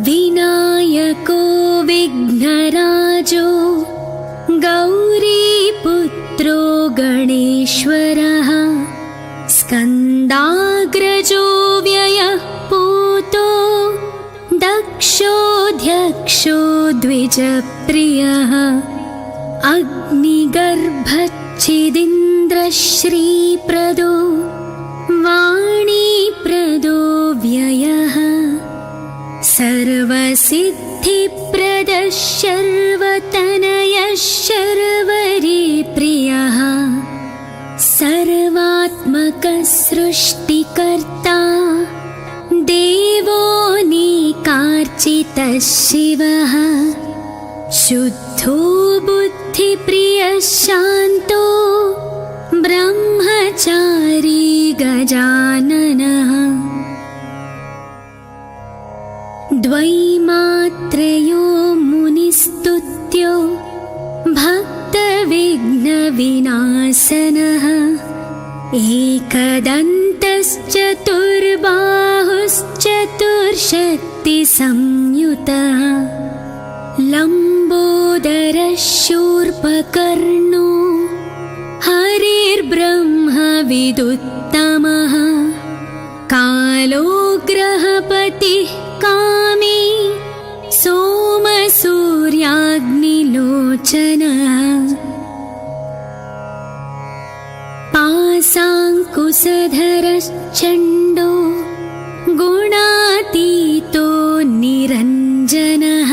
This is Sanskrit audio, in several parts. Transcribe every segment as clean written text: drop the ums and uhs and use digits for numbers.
विनायको विघ्नराजो गौरीपुत्रो गणेश्वरः स्कन्दाग्रजो व्ययः पूतो दक्षोऽध्यक्षो द्विजप्रियः अग्निगर्भच्छिदिन्द्रश्रीप्रदो वाणीप्रदो व्ययः सर्वसिद्धिप्रदः शर्वतनयः शर्वरीप्रियः सर्वात्मकः सृष्टिकर्ता देवोऽनेकार्चितः शिवः शुद्धो बुद्धिप्रियः शान्तो ब्रह्मचारी गजाननः द्वैमात्रयो मुनिस्तुत्यो भक्तविघ्नविनाशनः एकदन्तश्चतुर्बाहुश्चतुर्शक्तिसंयुतः लम्बोदरः शूर्पकर्णो हरिर्ब्रह्मविदुत्तमः कालो ग्रहपतिः कामी सोमसूर्याग्निलोचनः पाशाङ्कुशधरश्चण्डो गुणातीतो निरञ्जनः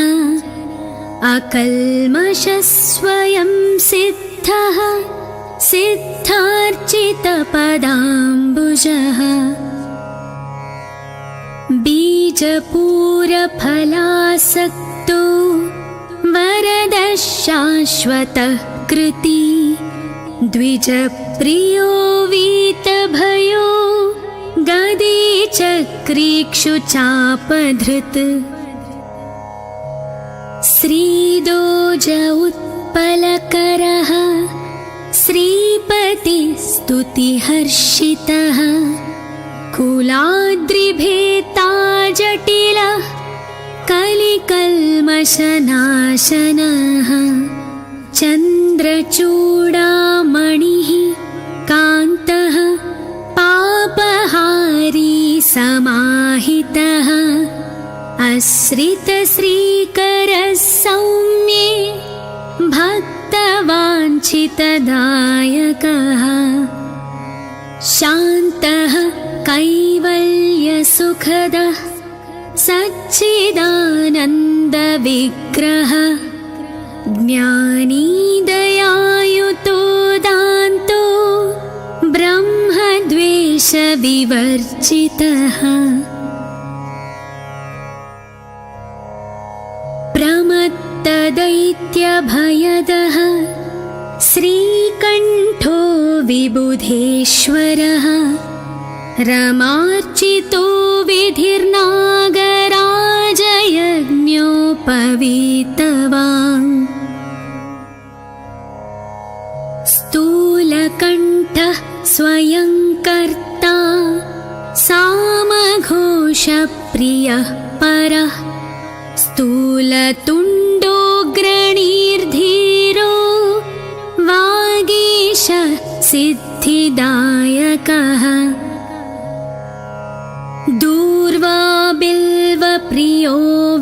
अकल्मषः स्वयं सिद्धः सिद्धार्चितपदाम्बुजः बीजपूरफलासक्तो वरदः शाश्वतः कृती द्विजप्रियो वीतभयो गदीचक्रीक्षुचापधृत् श्रीदोज उत्पलकरः श्रीपतिस्तुतिहर्षितः कुलाद्रिभेता जटिलः कलिकल्मषनाशनः चन्द्रचूडामणिः कान्तः पापहारी समाहितः आश्रितश्रीकरः सौम्ये भक्तवाञ्छितदायकः शान्तः कैवल्यसुखदः सच्चिदानन्दविग्रहः ज्ञानी दयायुतो दान्तो ब्रह्मद्वेषविवर्जितः प्रमत्तदैत्यभयदः श्रीकण्ठो विबुधेश्वरः रमार्चितो विधिर्नागराजयज्ञोपवीतवान् स्थूलकण्ठः स्वयं कर्ता सामघोषप्रियः परः स्थूलतुण्डोऽग्रणीर्धीरो वागीशः सिद्धिदायकः दूर्वा बिल्वप्रियो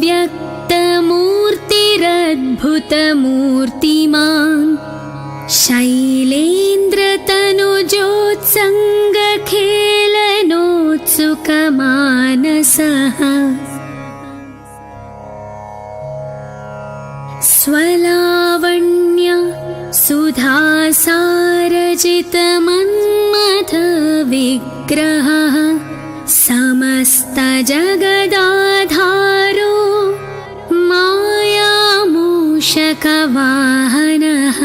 व्यक्तमूर्तिरद्भुतमूर्तिमान् शैलेन्द्रतनुजोत्सङ्गखेलनोत्सुकमानसः स्वलावण्य सुधासारजितमन्मथविग्रहः समस्तजगदाधारो मायामूषकवाहनः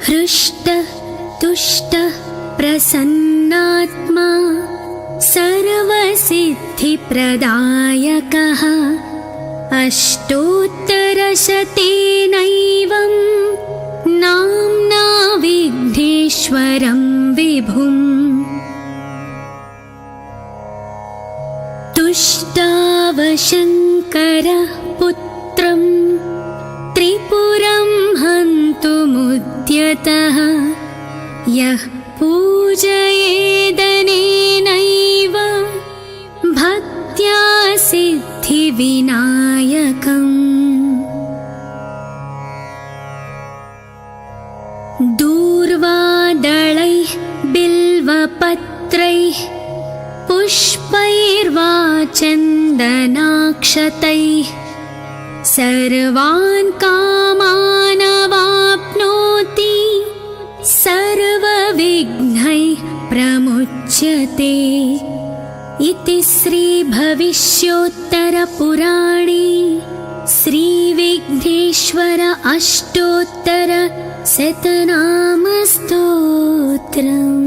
हृष्टः तुष्टः प्रसन्नात्मा सर्वसिद्धिप्रदायकः अष्टोत्तरशतेनैवं नाम्ना विघ्नेश्वरं विभुम् शिवशङ्करः पुत्रं त्रिपुरं हन्तुमुद्यतः यः पूजयेदनेनैव भक्त्या सिद्धिविनायकम्। दूर्वादलैः बिल्वपत्रैः पुष्पैर्वा चन्दनाक्षतैः सर्वान् कामानवाप्नोति सर्वविघ्नैः प्रमुच्यते। इति श्रीभविष्योत्तरपुराणे श्रीविघ्नेश्वर अष्टोत्तरशतनामस्तोत्रम्।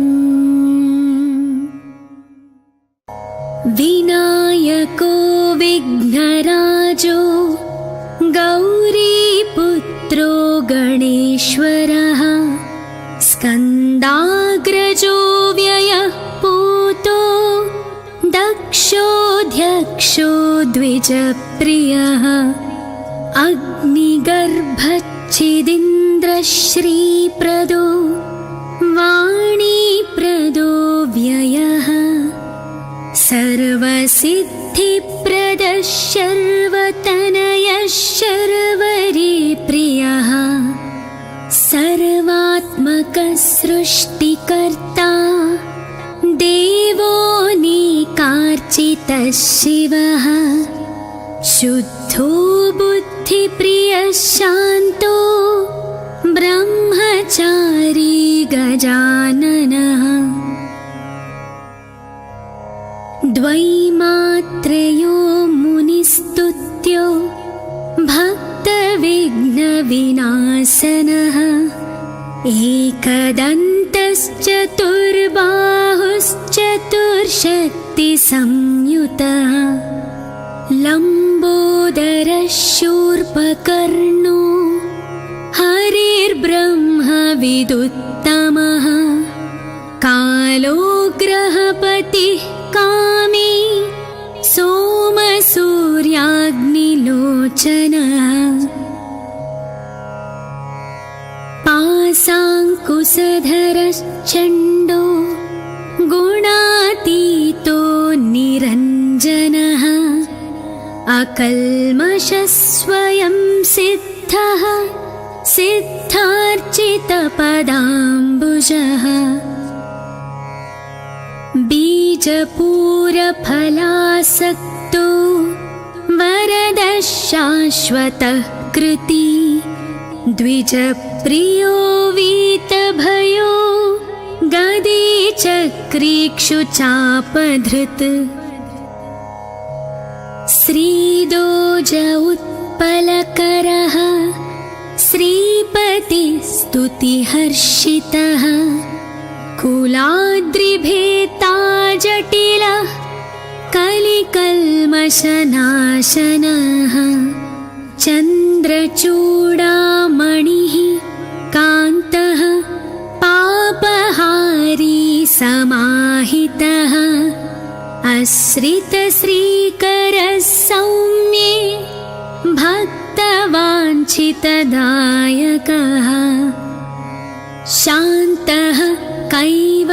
विनायको विघ्नराजो गौरीपुत्रो गणेश्वरः स्कन्दाग्रजो व्ययः पूतो दक्षोऽध्यक्षो द्विजप्रियः अग्निगर्भच्छिदीन्द्रश्रीप्रदो वाणीप्रदो व्ययः सर्वसिद्धिप्रदः शर्वतनयः शर्वरीप्रियः सर्वात्मकः सृष्टिकर्ता देवोऽनेकार्चितः शिवः शुद्धो बुद्धिप्रियः शान्तो ब्रह्मचारी गजाननः द्वैमात्रयो मुनिस्तुत्यो भक्तविघ्नविनाशनः एकदन्तश्चतुर्बाहुश्चतुर्शक्तिसंयुतः लम्बोदरः शूर्पकर्णो हरिर्ब्रह्मविदुत्तमः कालो ग्रहपतिः कामी सोमसूर्याग्निलोचनः पाशाङ्कुशधरश्चण्डो गुणातीतो निरञ्जनः अकल्मषः स्वयं सिद्धः सिद्धार्चितपदाम्बुजः बीजपूरफलासक्तो वरदः शाश्वतः कृती द्विजप्रियो वीतभयो गदी चक्रीक्षुचापधृत् श्रीदोज उत्पलकरः श्रीपतिस्तुतिहर्षितः कुलाद्रिभेता जटिलः कलिकल्मषनाशनः चन्द्रचूडामणिः कान्तः पापहारी समाहितः आश्रितश्रीकरः सौम्ये भक्तवाञ्छितदायकः शान्तः कैवल्यसुखदः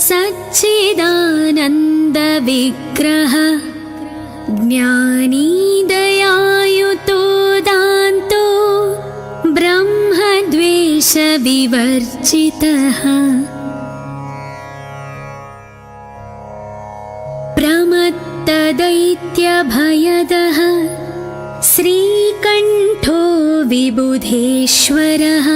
सच्चिदानन्दविग्रहः ज्ञानी दयायुतो दान्तो ब्रह्मद्वेषविवर्जितः प्रमत्तदैत्यभयदः श्रीकण्ठो विबुधेश्वरः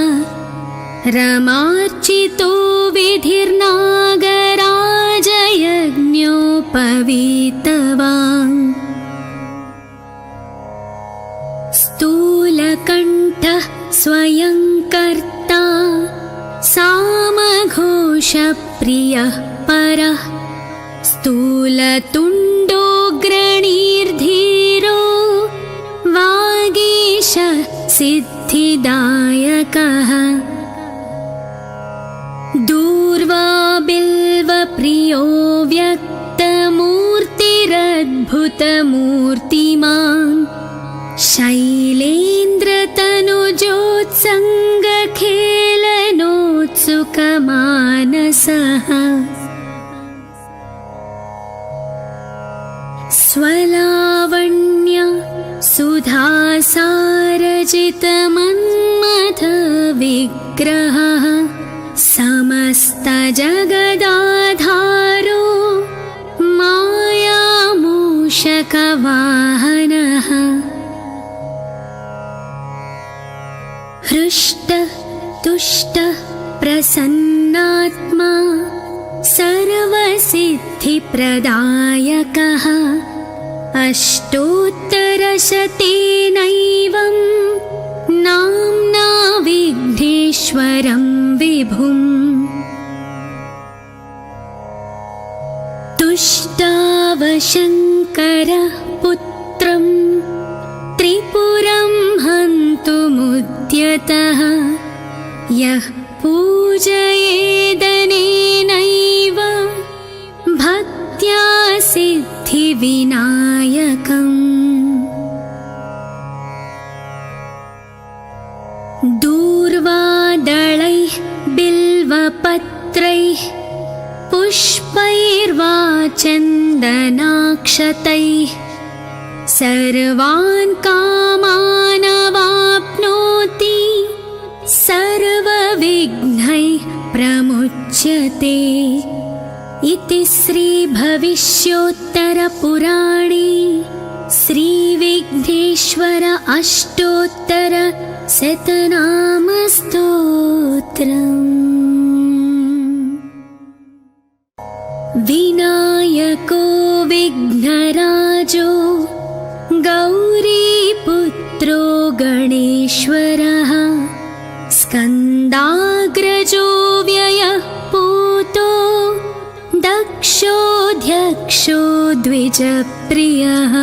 रमार्चितो विधिर्नागराजयज्ञोपवीतवान् स्थूलकण्ठः स्वयं कर्ता सामघोषप्रियः परः स्थूलतुण्डोऽग्रणीर्धीरो वागीशः सिद्धिदायकः दूर्वा बिल्वप्रियो व्यक्तमूर्तिः शक्तिरद्भुतमूर्तिमान् शैलेन्द्रतनुजोत्सङ्गखेलनोत्सुकमानसः स्वलावण्य सुधासारजितमन्मथविग्रहः समस्तजगदाधारो मायामूषकवाहनः हृष्टः तुष्टः प्रसन्नात्मा सर्वसिद्धिप्रदायकः अष्टोत्तरशतेनैवं नाम्ना विघ्नेश्वरं विभुम् तुष्टावशङ्करः पुत्रं त्रिपुरं हन्तुमुद्यतः यः पूजयेदनेनैव भक्त्या सिद्धिविनायकम् दूर्वादलैः बिल्वपत्रैः पुष्पैर्वा चन्दनाक्षतैः सर्वान् कामानवाप्नोति सर्वविघ्नैः प्रमुच्यते इति श्रीभविष्योत्तरपुराणे श्रीविघ्नेश्वर अष्टोत्तरशतनामस्तोत्रम्। विनायको विघ्नराजो गौरीपुत्रो गणेश्वरः स्कन्दाग्रजो व्ययः पूतो दक्षोऽध्यक्षो द्विजप्रियः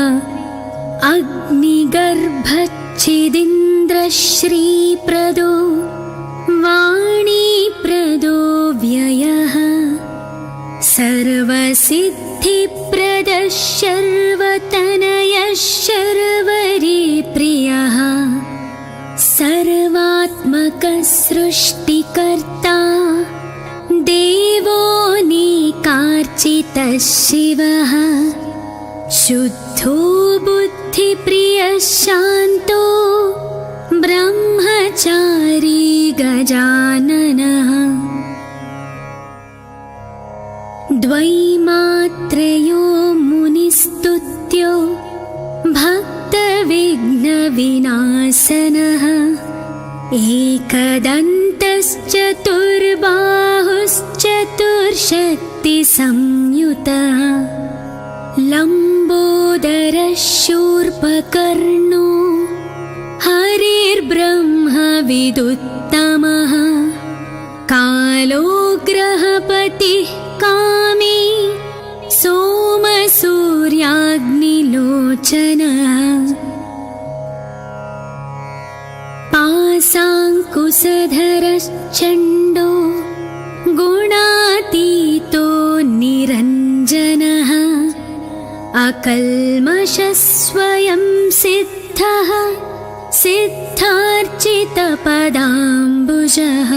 अग्निगर्भच्छिदीन्द्रश्रीप्रदो वाणीप्रदो व्ययः सर्वसिद्धिप्रदः शर्वतनयः शर्वरीप्रियः सर्वात्मकः सृष्टिकर्ता देवोऽनेकार्चितः शिवः शुद्धो बुद्धिप्रियः शान्तो ब्रह्मचारी गजाननः द्वैमात्रयो मुनिस्तुत्यो भक्तविघ्नविनाशनः एकदन्तश्चतुर्बाहुश्चतुर्शक्तिसंयुतः लम्बोदरः शूर्पकर्णो हरिर्ब्रह्मविदुत्तमः कालो ग्रहपतिः कामी सोमसूर्याग्निलोचनः पाशाङ्कुशधरश्चण्डो गुणातीतो निरञ्जनः अकल्मषः स्वयं सिद्धः सिद्धार्चितपदाम्बुजः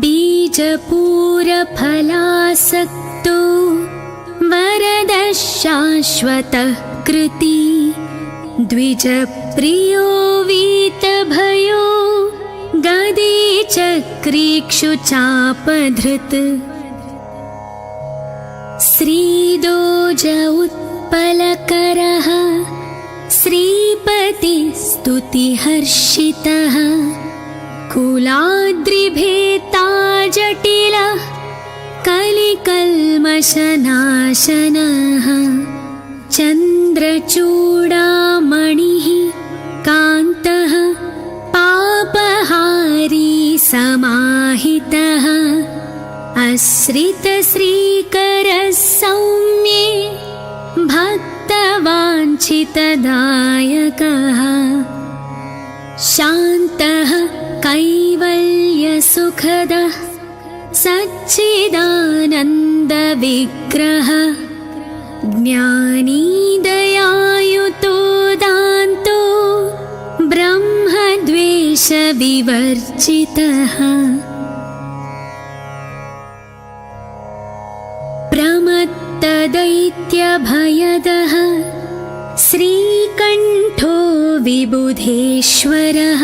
बीजपूरफलासक्तो वरदः शाश्वतः कृती द्विजप्रियो वीतभयो गदी चक्रीक्षुचापधृत् श्रीदोज उत्पलकरः श्रीपतिस्तुतिहर्षितः कुलाद्रिभेता जटिलः कलिकल्मषनाशनः चन्द्रचूडामणिः कान्तः पापहारी समाहितः आश्रितश्रीकरः सौम्ये भक्तवाञ्छितदायकः शान्तः कैवल्यसुखदः सच्चिदानन्दविग्रह ज्ञानी दयायुतो दान्तो ब्रह्मद्वेषविवर्जितः प्रमत्तदैत्यभयदः श्रीकण्ठो विबुधेश्वरः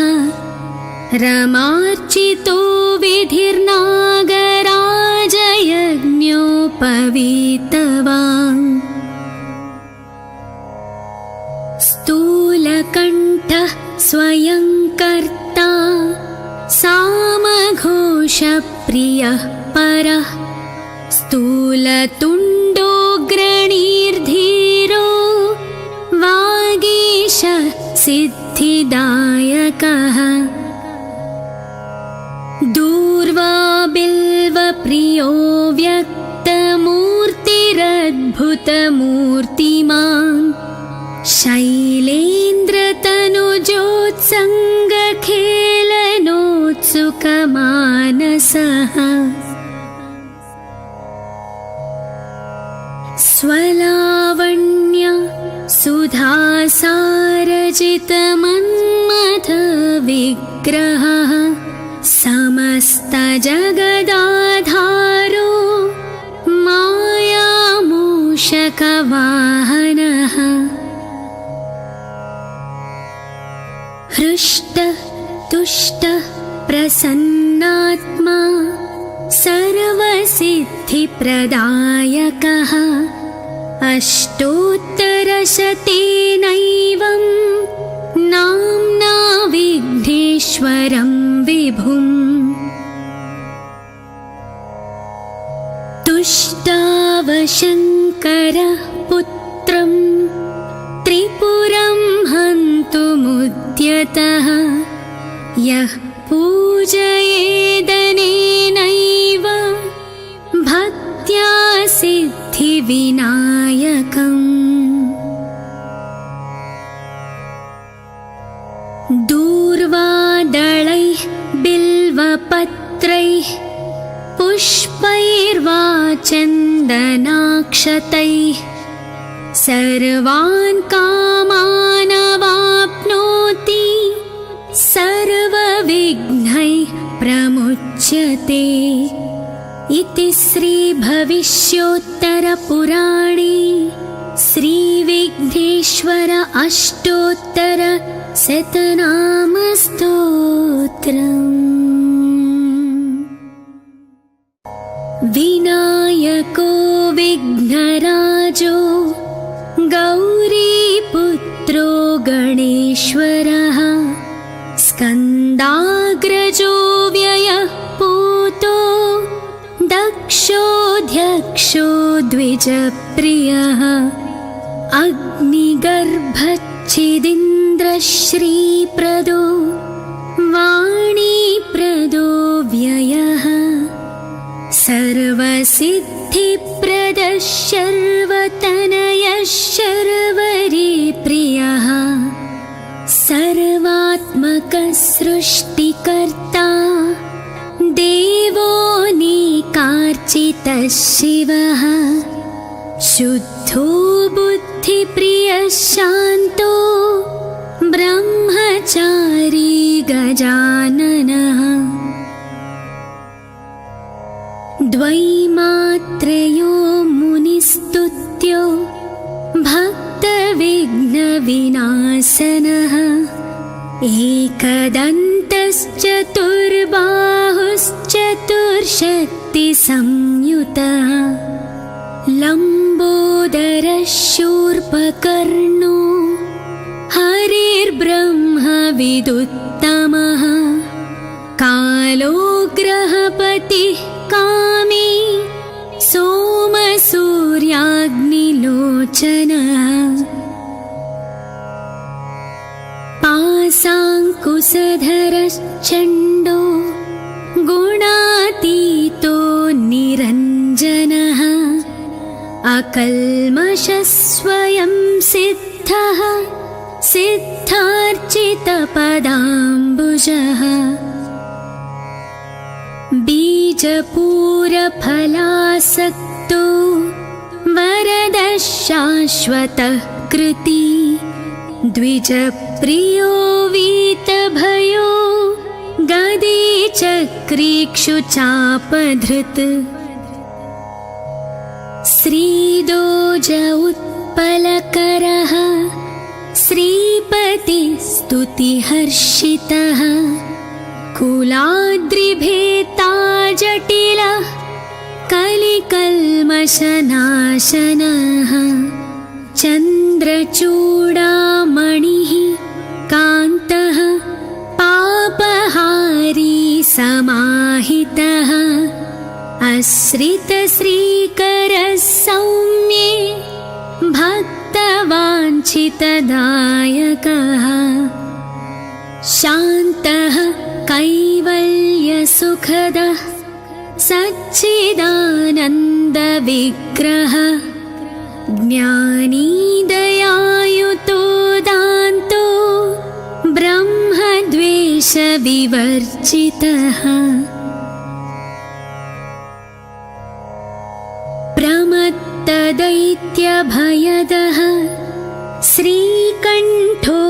रमार्चितो विधिर्नागराजयज्ञोपवीतवान् स्थूलकण्ठः स्वयं कर्ता सामघोषप्रियः परः स्थूलतुण्डोऽग्रणीर्धीरो वागीश सिद्धिदायकः दूर्वा बिल्वप्रियो व्यक्तमूर्तिरद्भुतमूर्तिमान् शैलेन्द्रतनुजोत्सङ्गखेलनोत्सुकमानसः स्वलावण्य सुधासारजितमन्मथविग्रहः समस्तजगदाधारो मायामूषकवाहनः हृष्टः तुष्टः प्रसन्नात्मा सर्वसिद्धिप्रदायकः अष्टोत्तरशतेनैवं नाम्ना विघ्नेश्वरं विभुम् तुष्टावशङ्करः पुत्रं त्रिपुरं हन्तुमुद्यतः यः पूजयेदनेनैव भक्त्या सिद्धिविनायकम् दूर्वादलैः बिल्वपत्रैः पुष्पैर्वा चन्दनाक्षतैः सर्वान् कामानवाप्नोति सर्वविघ्नैः प्रमुच्यते इति श्रीभविष्योत्तरपुराणे श्रीविघ्नेश्वर अष्टोत्तरशतनामस्तोत्रम्। विनायको विघ्नराजो गौरीपुत्रो गणेश्वरः स्कन्दाग्रजो व्ययः पूतो दक्षोऽध्यक्षो द्विजप्रियः अग्निगर्भच्छिदिन्द्रश्रीप्रदो वाणीप्रदो व्ययः सर्वसिद्धिप्रदः शर्वतनयः शर्वरीप्रियः सर्वात्मकः सृष्टिकर्ता देवोऽनेकार्चितः शिवः शुद्धो बुद्धिप्रियः शान्तो ब्रह्मचारी गजाननः द्वैमात्रयो मुनिस्तुत्यो भक्तविघ्नविनाशनः एकदन्तश्चतुर्बाहुश्चतुर्शक्तिसंयुतः लम्बोदरः शूर्पकर्णो हरिर्ब्रह्मविदुत्तमः कालो ग्रहपतिः कामी सोमसूर्याग्निलोचनः पाशाङ्कुशधरश्चण्डो गुणातीतो निरञ्जनः अकल्मषः स्वयं सिद्धः सिद्धार्चितपदाम्बुजः बीजपूर घोरफलासक्तो वरदः शाश्वतः कृती द्विजप्रियो वीतभयो गदी चक्रीक्षुचापधृत् श्रीदोज उत्पलकरः श्रीपतिस्तुतिहर्षितः कुलाद्रिभेता जटिलः कलिकल्मषनाशनः चन्द्रचूडामणिः कान्तः पापहारी समाहितः आश्रितश्रीकरः सौम्ये भक्तवाञ्छितदायकः शान्तः कैवल्यसुखदः सच्चिदानन्दविग्रहः ज्ञानी दयायुतो दान्तो ब्रह्मद्वेषविवर्जितः प्रमत्तदैत्यभयदः श्रीकण्ठो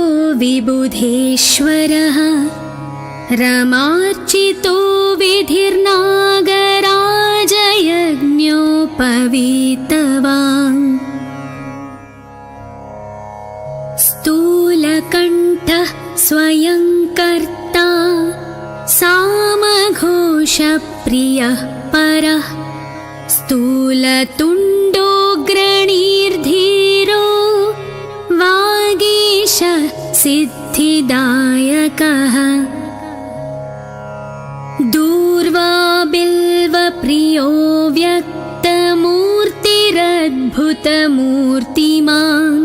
विबुधेश्वरः रमार्चितो विधिर्नागराजयज्ञोपवीतवान् स्थूलकण्ठः स्वयं कर्ता सामघोषप्रियः परः स्थूलतुण्डोऽग्रणीर्धीरो वागीश सिद्धिदायकः दूर्वाबिल्वप्रियो व्यक्तमूर्तिरद्भुतमूर्तिमान्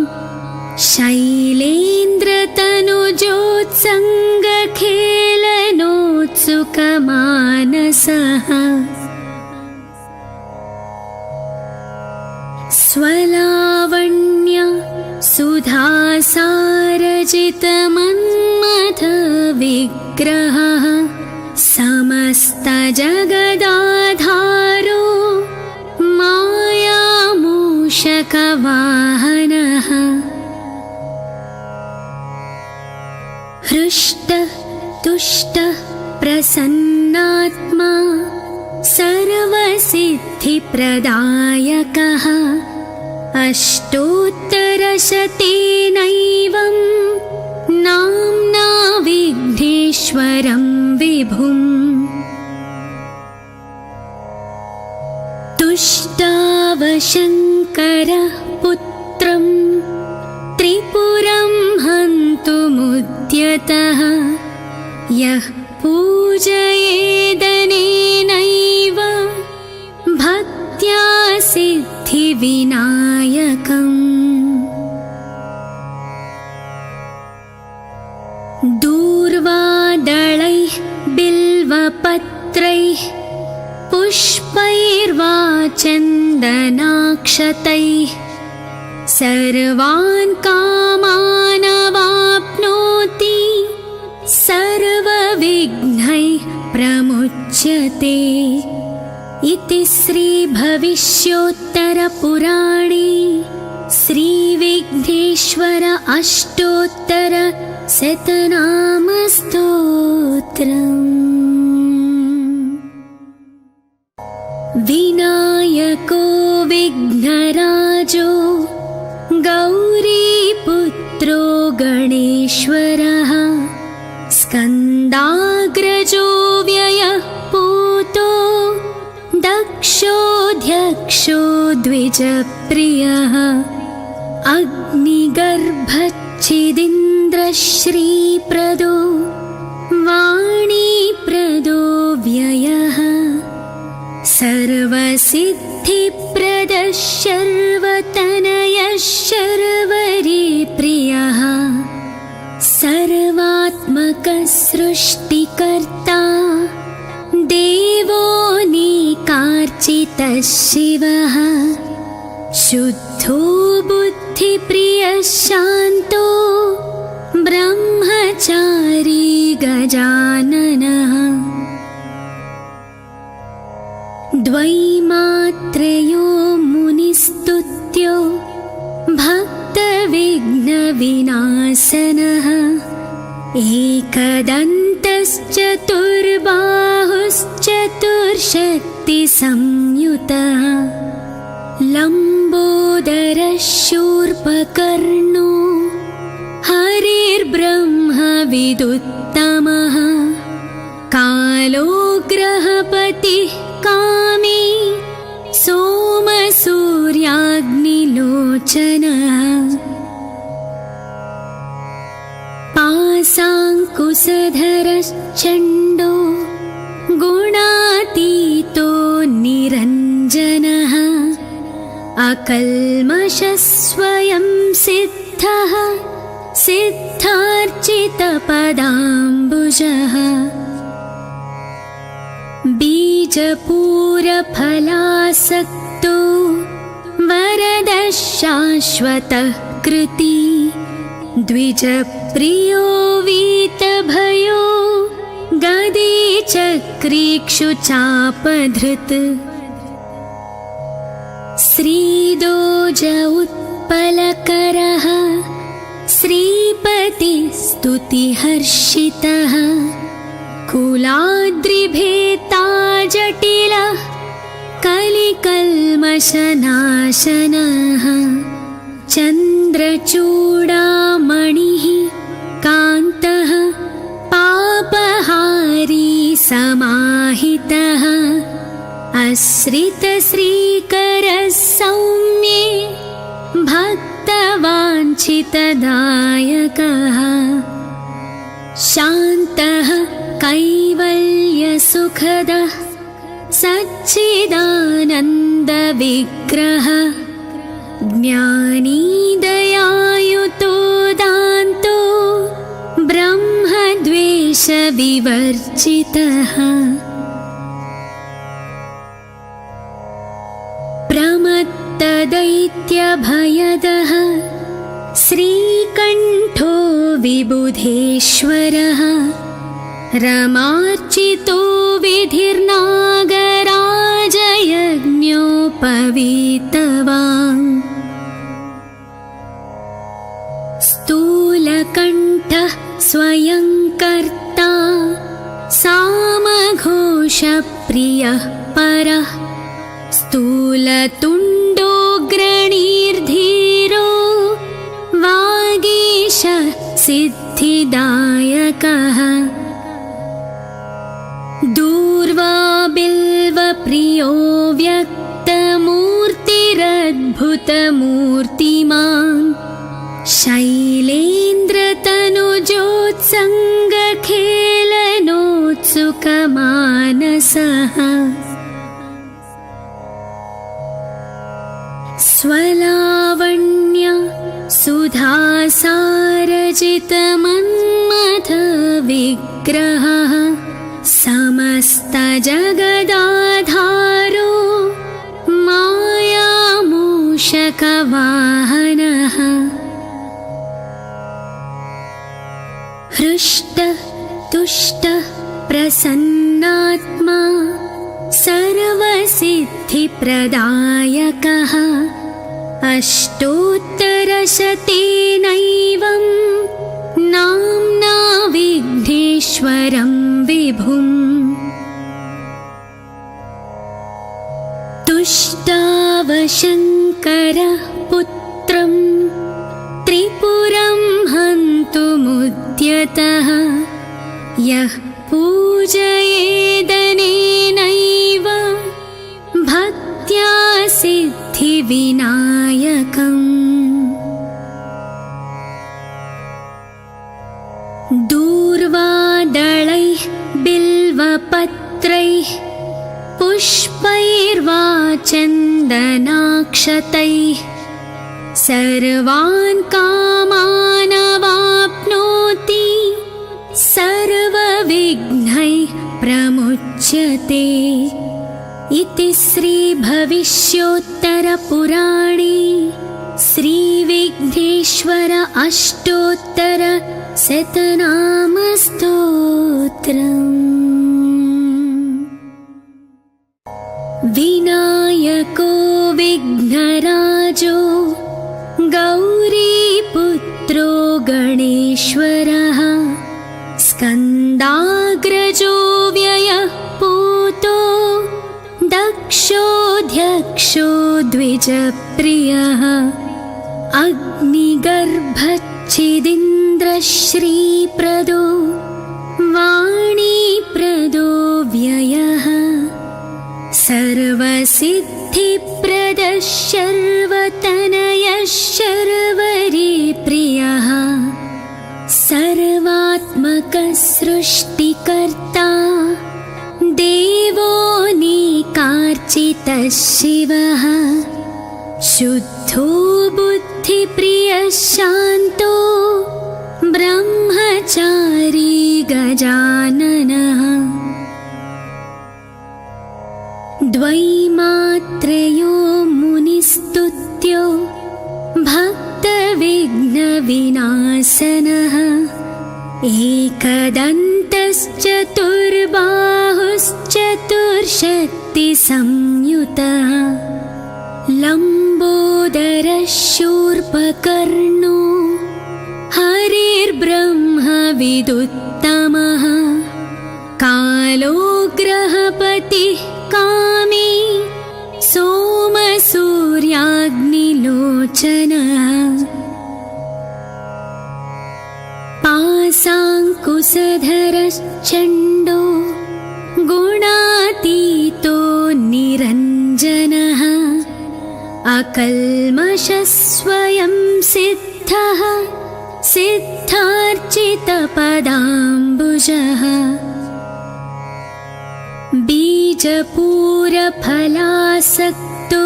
शैलेन्द्रतनुजोत्सङ्गखेलनोत्सुकमानसः स्वलावण्य सुधासारजितमन्मथविग्रहः समस्तजगदाधारो मायामूषकवाहनः हृष्टः तुष्टः प्रसन्नात्मा सर्वसिद्धिप्रदायकः अष्टोत्तरशतेनैवं नाम्ना विघ्नेश्वरं विभुम् तुष्टावशङ्करः पुत्रं त्रिपुरं हन्तुमुद्यतः यः पूजयेदनेनैव भक्त्या सिद्धिविनायकम् दूर्वादलैः बिल्वपत्रैः पुष्पैर्वा चन्दनाक्षतैः सर्वान् कामानवाप्नोति सर्वविघ्नैः प्रमुच्यते इति श्रीभविष्योत्तरपुराणे श्रीविघ्नेश्वर अष्टोत्तरशतनामस्तोत्रम्। विनायको विघ्नराजो गौरीपुत्रो गणेश्वरः स्कन्दाग्रजो व्ययः पूतो दक्षोऽध्यक्षो द्विजप्रियः अग्निगर्भच्छिदिन्द्रश्रीप्रदो वाणीप्रदो व्ययः सर्वसिद्धिप्रदः शर्वतनयः शर्वरीप्रियः सर्वात्मकः सृष्टिकर्ता देवोऽनेकार्चितः शिवः शुद्धो बुद्धिप्रियः शान्तो ब्रह्मचारी गजाननः द्वै मात्रेयो मुनिस्तुत्यो भक्तविघ्नविनाशनः एकदन्तश्चतुर्बाहुश्चतुर्शक्तिसंयुतः लम्बोदरशूर्पकर्णो हरिर्ब्रह्मविदुत्तमः कालो ग्रहपतिः कामी सोमसूर्याग्निलोचनः पाशाङ्कुशधरश्चण्डो गुणातीतो निरञ्जनः अकल्मषस्वयं सिद्धः सिद्धार्चितपदाम्बुजः बीजपूरफलासक्तो वरदः शाश्वतः कृती द्विजप्रियो वीतभयो गदीचक्रीक्षुचापधृत् श्रीदोज उत्पलकरः श्रीपतिस्तुतिहर्षितः कुलाद्रिभेता जटिलः कलिकल्मषनाशनः चन्द्रचूडामणिः कान्तः पापहारी समाहितः आश्रितश्रीकरः सौम्ये भक्तवाञ्छितदायकः शान्तः कैवल्यसुखदः सच्चिदानन्दविग्रहः ज्ञानी दयायुतो दान्तो ब्रह्मद्वेषविवर्जितः प्रमत्तदैत्यभयदः श्रीकण्ठो विबुधेश्वरः रमार्चितो विधिर्नागराजयज्ञोपवीतवान् स्थूलकण्ठः स्वयं कर्ता सामघोषप्रियः परः स्थूलतुण्डोऽग्रणीर्धीरो वागीश सिद्धिदायकः दूर्वाबिल्वप्रियो व्यक्तमूर्तिरद्भुतमूर्तिमान् शैलेन्द्रतनुजोत्सङ्गखेलनोत्सुकमानसः स्वलावण्य सुधासारजितमन्मथविग्रहः समस्तजगदाधारो मायामूषकवाहनः हृष्टः तुष्टः प्रसन्नात्मा सर्वसिद्धिप्रदायकः अष्टोत्तरशतेनैवं नाम्ना विघ्नेश्वरं विभुम् तुष्टावशङ्करः पुत्रं त्रिपुरं हन्तुमुद्यतः यः पूजयेदनेनैव भक्त्या सिद्धिविनायकम् दूर्वादलैः बिल्वपत्रैः पुष्पैर्वा चन्दनाक्षतैः सर्वान् कामानवाप्नोति सर्वविघ्नैः प्रमुच्यते इति श्रीभविष्योत्तरपुराणे श्रीविघ्नेश्वर अष्टोत्तर शतनामस्तोत्रम्। विनायको स्कन्दाग्रजो व्ययः पूतो दक्षोऽध्यक्षो द्विजप्रियः अग्निगर्भच्छिदिन्द्रश्रीप्रदो वाणीप्रदो व्ययः सर्वसिद्धिप्रदः शर्वतनयः शर्वरीप्रियः सर्वात्मकः सृष्टिकर्ता देवोऽनेकार्चितः शिवः शुद्धो बुद्धिप्रियः शान्तो ब्रह्मचारी गजाननः द्वैमात्रयो मुनिस्तुत्यो भक्तविघ्नविनाशनः एकदन्तश्चतुर्बाहुश्चतुर्शक्तिसंयुतः लम्बोदरः शूर्पकर्णो हरिर्ब्रह्मविदुत्तमः कालो ग्रहपतिः कामी सोमसूर्याग्निलोचनः पाशाङ्कुशधरश्चण्डो गुणातीतो निरञ्जनः अकल्मषः स्वयं सिद्धः सिद्धार्चितपदाम्बुजः बीजपूरफलासक्तो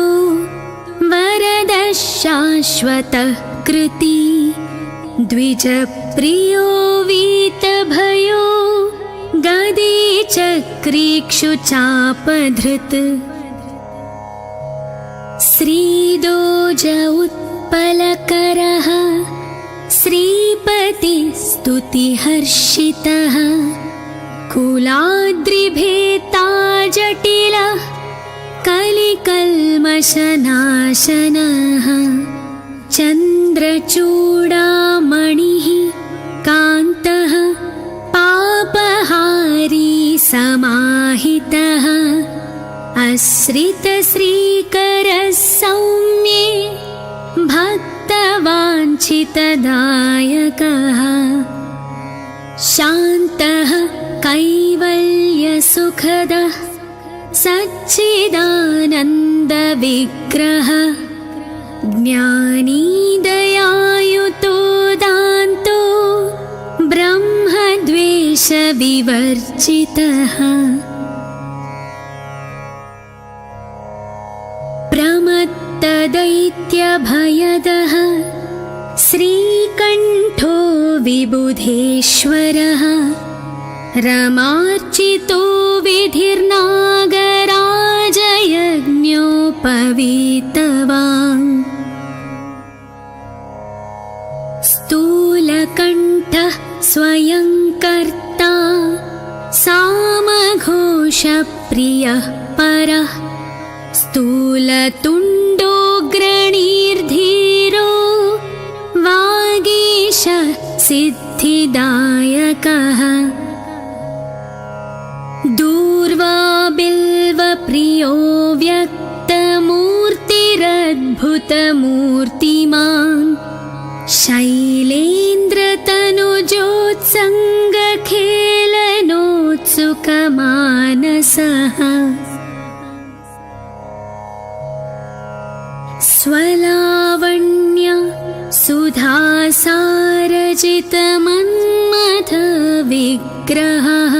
वरदः शाश्वतः कृती द्विजप्रियो वीतभयो गदीचक्रीक्षुचापधृत् श्रीदोज उत्पलकरः श्रीपतिस्तुतिहर्षितः कुलाद्रिभेता जटिलः कलिकल्मषनाशनः चन्द्रचूडामणिः कान्तः पापहारी समाहितः आश्रितश्रीकरः सौम्ये भक्तवाञ्छितदायकः शान्तः कैवल्यसुखदः सच्चिदानन्दविग्रहः ज्ञानी दयायुतो दान्तो ब्रह्मद्वेषविवर्जितः प्रमत्तदैत्यभयदः श्रीकण्ठो विबुधेश्वरः रमार्चितो विधिर्नागराजयज्ञोपवीतवान् स्थूलकण्ठः स्वयं कर्ता सामघोषप्रियः परः स्थूलतुण्डोऽग्रणीर्धीरो वागीशः सिद्धिदायकः दूर्वाबिल्वप्रियो व्यक्तमूर्तिरद्भुतमूर्तिमान् शैलेन्द्रतनुजोत्सङ्गखेलनोत्सुकमानसः स्वलावण्य सुधासारजितमन्मथविग्रहः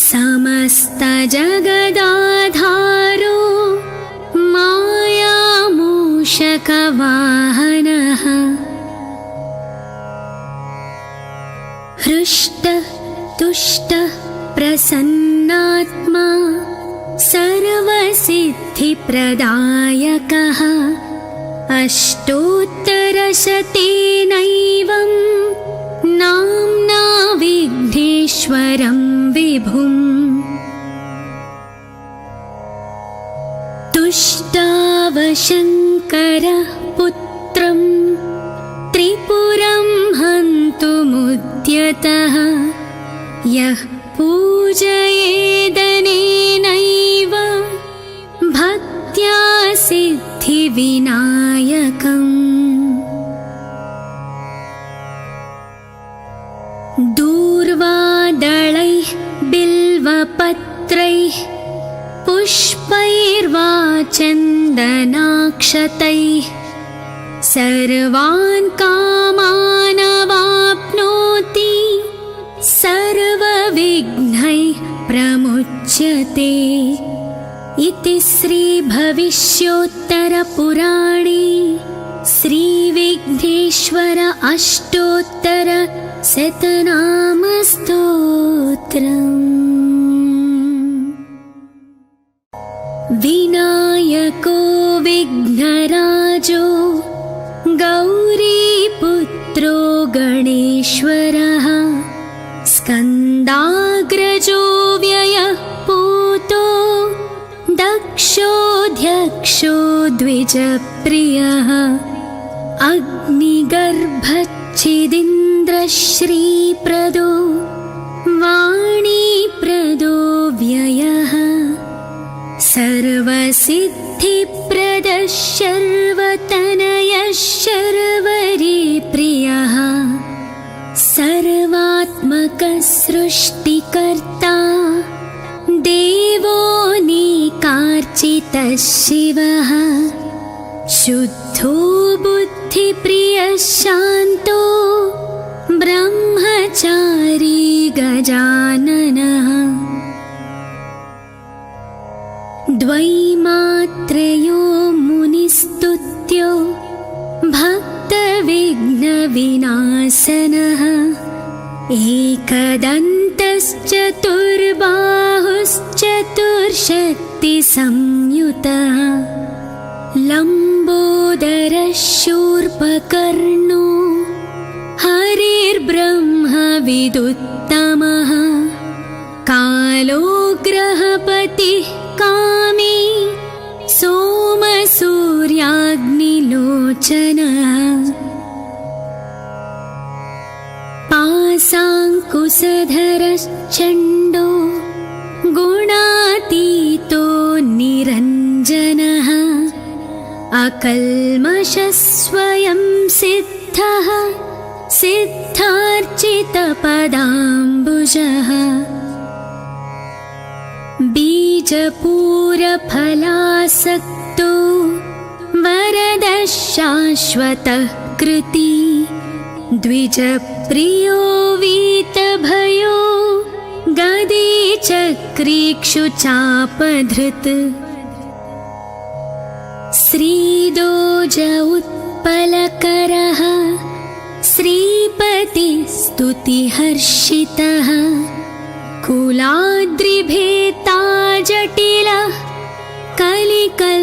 समस्तजगदाधारो मायामूषकवाहनः हृष्टः तुष्टः प्रसन्नात्मा सर्वसिद्धिप्रदायकः अष्टोत्तरशतेनैवं नाम्ना विघ्नेश्वरं विभुम् तुष्टावशङ्करः पुत्रं त्रिपुरं हन्तुमुद्यतः यः पूजयेदनेनैव भक्त्या सिद्धिविनायकम् दूर्वादलैः बिल्वपत्रैः पुष्पैर्वा चन्दनाक्षतैः सर्वान् कामानवाप्नोति सर्वविघ्नैः प्रमुच्यते इति श्रीभविष्योत्तरपुराणे श्रीविघ्नेश्वर अष्टोत्तर शतनामस्तोत्रम्। विनायको विघ्नराजो गौरीपुत्रो गणेश्वरः स्कन्दाग्रजो व्ययः पूतो दक्षोऽध्यक्षो द्विजप्रियः अग्निगर्भच्छिदिन्द्रश्रीप्रदो वाणीप्रदो व्ययः सर्वसिद्धिप्रदः शर्वतनयः शर्वरीप्रियः सर्वात्मकः सृष्टिकर्ता देवोऽनेकार्चितः शिवः शुद्धो बुद्धिप्रियः शान्तो ब्रह्मचारी गजाननः द्वैमात्रयो मुनिस्तुत्यो भक्तविघ्नविनाशनः एकदन्तश्चतुर्बाहुश्चतुर्शक्तिसंयुतः लम्बोदरः शूर्पकर्णो हरिर्ब्रह्मविदुत्तमः कालो ग्रहपतिः कामी सोमसूर्याग्निलोचनः पाशाङ्कुशधरश्चण्डो गुणातीतो निरञ्जनः अकल्मषः स्वयं सिद्धः सिद्धार्चितपदाम्बुजः बीजपूरफलासक्तो वरदः शाश्वतः कृती द्विजप्रियो वीतभयो गदी चक्रीक्षुचापधृत् श्रीदोज उत्पलकरः श्रीपतिस्तुतिहर्षितः कुलाद्रिभेता जटिलः कलिकल्मषनाशनः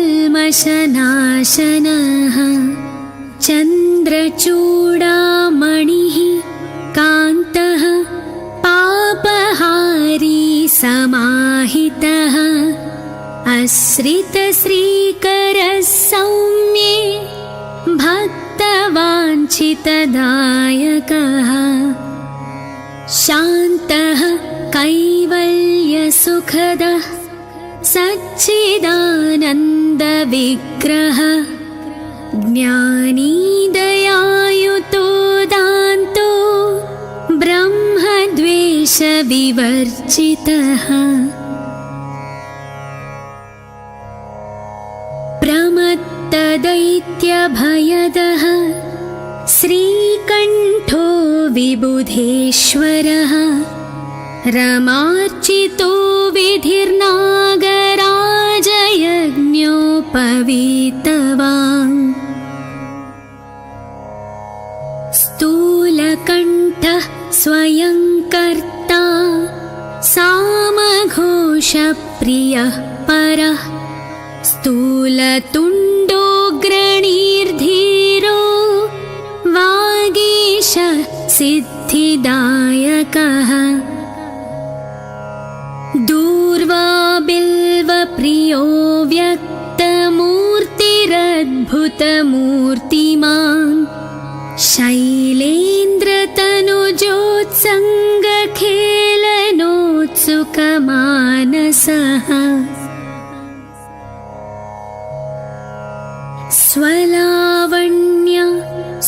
चन्द्रचूडामणिः कान्तः पापहारी समाहितः आश्रितश्रीकरः सौम्ये भक्तवाञ्छितदायकः शान्तः कैवल्यसुखदः सच्चिदानन्दविग्रहः ज्ञानी दयायुतो दान्तो ब्रह्मद्वेषविवर्जितः प्रमत्तदैत्यभयदः श्रीकण्ठो विबुधेश्वरः रमार्चितो विधिर्नागराजयज्ञोपवीतवान् स्थूलकण्ठः स्वयं कर्ता सामघोषप्रियः परः स्थूलतुण्डोऽग्रणीर्धीरो वागीश सिद्धिदायकः दूर्वा बिल्वप्रियो व्यक्तमूर्तिरद्भुतमूर्तिमान् शैलेन्द्रतनुजोत्सङ्गखेल सुखमानसः स्वलावण्य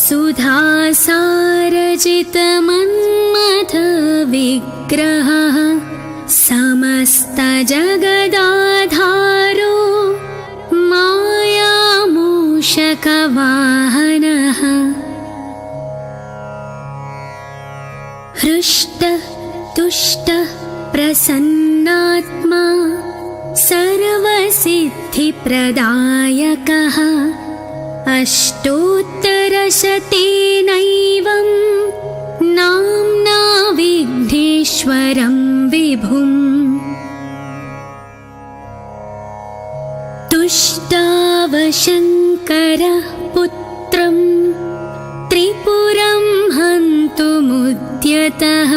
सुधासारजितमन्मथविग्रहः समस्तजगदाधारो मायामूषकवाहनः हृष्टः तुष्टः प्रसन्नात्मा सर्वसिद्धिप्रदायकः अष्टोत्तरशतेनैवं नाम्ना विघ्नेश्वरं विभुम् तुष्टावशङ्करः पुत्रं त्रिपुरं हन्तुमुद्यतः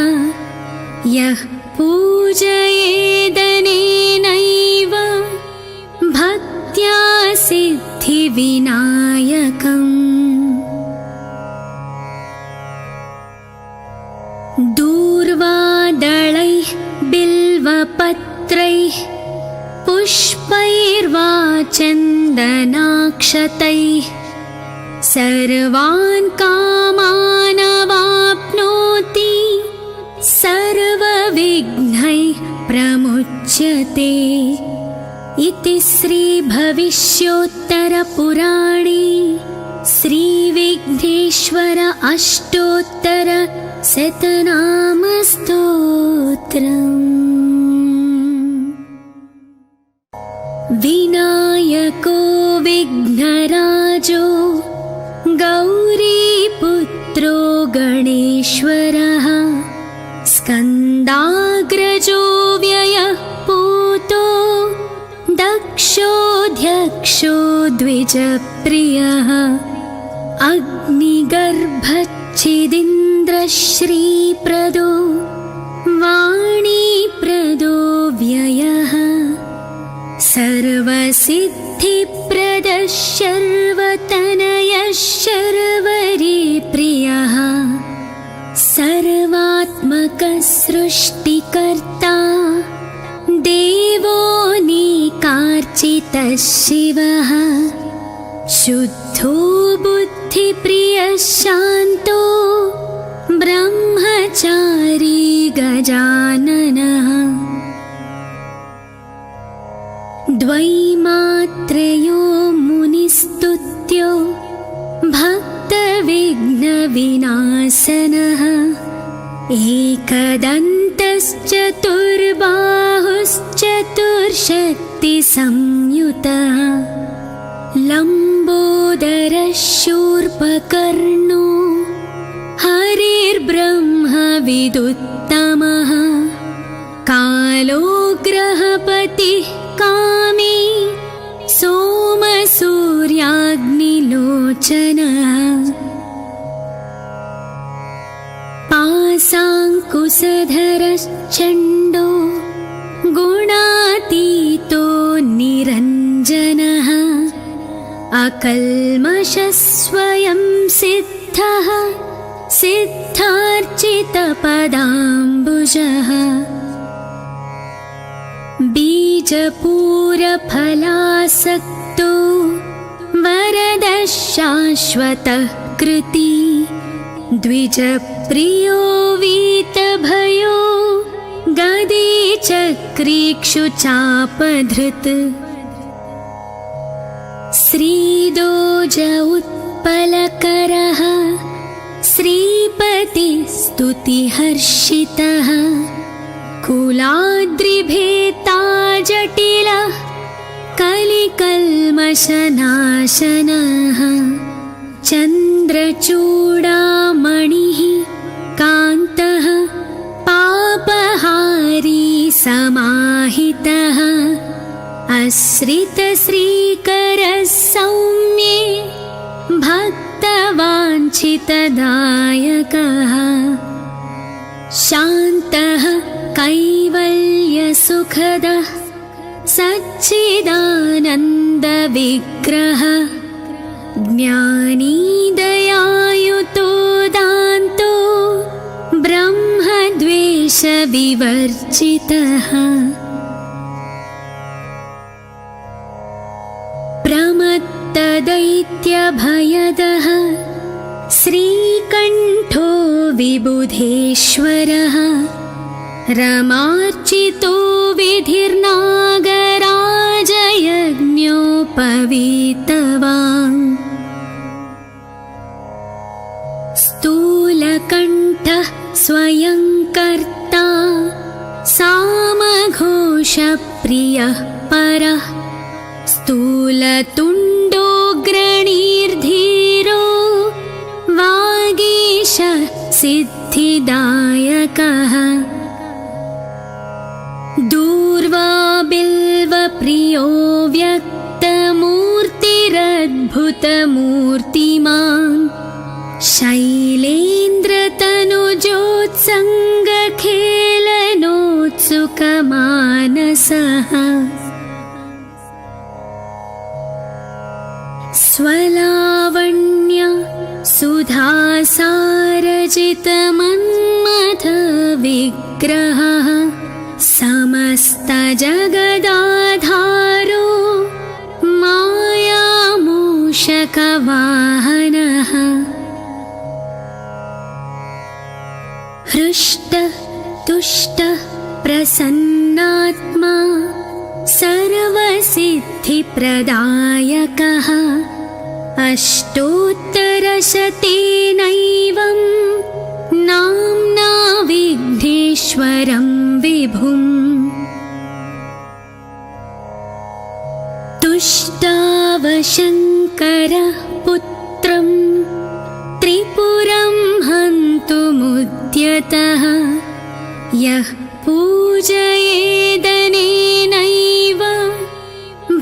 यः पूजयेदनेनैव भक्त्या सिद्धिविनायकम् दूर्वादलैः बिल्वपत्रैः पुष्पैर्वा चन्दनाक्षतैः सर्वान् कामानवाप्नोति सर्वविघ्नैः प्रमुच्यते इति श्रीभविष्योत्तरपुराणे श्रीविघ्नेश्वर अष्टोत्तरशतनामस्तोत्रम्। विनायको विघ्नराजो गौरीपुत्रो गणेश्वरः स्कन्दाग्रजो व्ययः पूतो दक्षोऽध्यक्षो द्विजप्रियः अग्निगर्भच्छिदीन्द्रश्रीप्रदो वाणीप्रदो व्ययः सर्वसिद्धिप्रदः शर्वतनयः शर्वरीप्रियः सर्वात्मकः सृष्टिकर्ता देवोऽनेकार्चितः शिवः शुद्धो बुद्धिप्रियः शान्तो ब्रह्मचारी गजाननः द्वैमात्रयो मुनिस्तुत्यो भक्तविघ्नविनाशनः एकदन्तश्चतुर्बाहुश्चतुर्शक्तिसंयुतः लम्बोदरः शूर्पकर्णो हरिर्ब्रह्मविदुत्तमः कालो ग्रहपतिः कामी सोमसूर्याग्निलोचनः पाशाङ्कुशधरश्चण्डो गुणातीतो निरञ्जनः अकल्मषः स्वयं सिद्धः सिद्धार्चितपदाम्बुजः बीजपूरफलासक्तो वरदः शाश्वतः कृती द्विजप्रियो वीतभयो गदी चक्रीक्षुचापधृत् श्रीदोज उत्पलकरः श्रीपतिस्तुतिहर्षितः कुलाद्रिभेता जटिलः कलिकल्मषनाशनः चन्द्रचूडामणिः कान्तः पापहारी समाहितः आश्रितश्रीकरः सौम्ये भक्तवाञ्छितदायकः शान्तः कैवल्यसुखदः सच्चिदानन्दविग्रहः ज्ञानी दयायुतो दान्तो ब्रह्मद्वेषविनाशनः विवर्जितः प्रमत्तदैत्यभयदः श्रीकण्ठो विबुधेश्वरः रमार्चितो विधिर्नागराजयज्ञोपवीतवान् स्थूलकण्ठः स्वयं कर्ता सामघोषप्रियः परः स्थूलतुण्डोऽग्रणीर्धीरो वागीश सिद्धिदायकः दूर्वा बिल्वप्रियो व्यक्तमूर्तिरद्भुतमूर्तिमान् शैलेन्द्रतनुजोत्सङ्गखेलनोत्सुकमानसः स्वलावण्य सुधासारजितमन्मथविग्रहः समस्तजगदाधारो मायामूषकवाहनः हृष्टः तुष्टः प्रसन्नात्मा सर्वसिद्धिप्रदायकः अष्टोत्तरशतेनैवं नाम्ना विघ्नेश्वरं विभुम् तुष्टावशङ्करः पुत्रं त्रिपुरं हन्तुमुद्यतः यः पूजयेदनेनैव